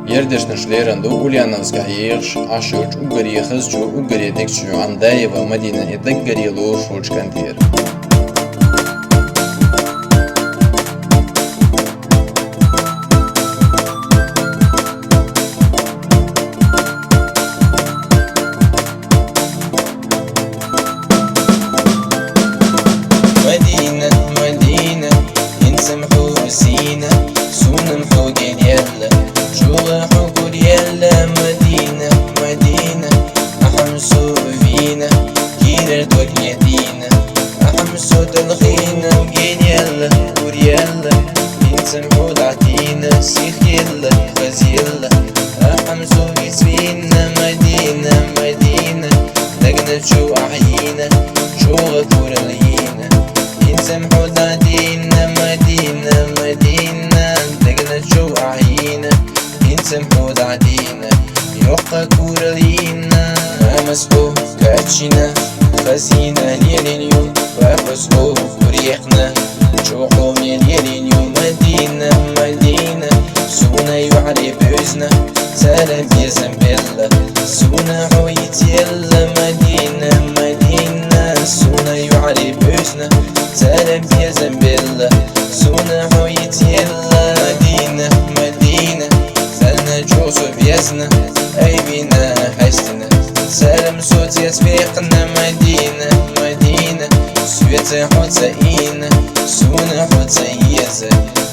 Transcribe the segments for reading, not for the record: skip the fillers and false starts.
Yerdeş nişlerinde ulyanaz gayıx, aşıç, ugari xızcı, ugari dekçü, andayeva Medine edek garilu şulçkandir. مدينة مدينة ينسمحو بسينا سونمحو دين يلا شوغحو كل يلا مدينة مدينة أحمسو فينا كيرر توك يدينا أحمسو تلخينا جين يلا كل يلا ينسمحو دعتينا سيخ يلا غزيلا أحمسو بسفينا مدينة مدينة لقنا شو أحيينا شوغ كل لينا ينسمحو دعتينا مدينة مدينة لقنا شو أحيينا ينسمحو دعتينا يوقع كل لينا مسحو كاتشينا خزينة ليلينيو وفسحو وريحنا شوقو من ليلينيو مدينة مدينة سونا يعري بوزنا سلام يا زنبلة سونا حويت يلا مدينة مدينة سونا يعري بوزنا سلام يا زنبلة سونا حويت يلا مدينة مدينة سلنا جوزو بيزنا أي بينا حسنا سلام صوت يسبقنا مدينة مدينة سويت حوت إينا سونا حوت يزا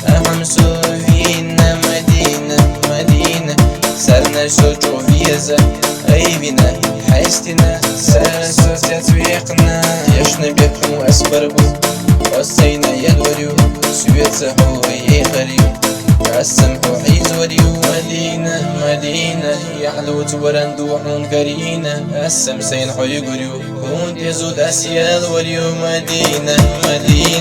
أحمسو فينا مدينة مدينة سلنا صوت فيزا أي بينا حسنا سلام صوت يسبقنا يشنا بيكم أسبربو وسينا يدوريو سويت حو يخريو السمح حيزوريو مدينة مدينة يحلو تورندو حنكرينا السمسين حيقريو كنت يزود أسيال وريو مدينة مدينة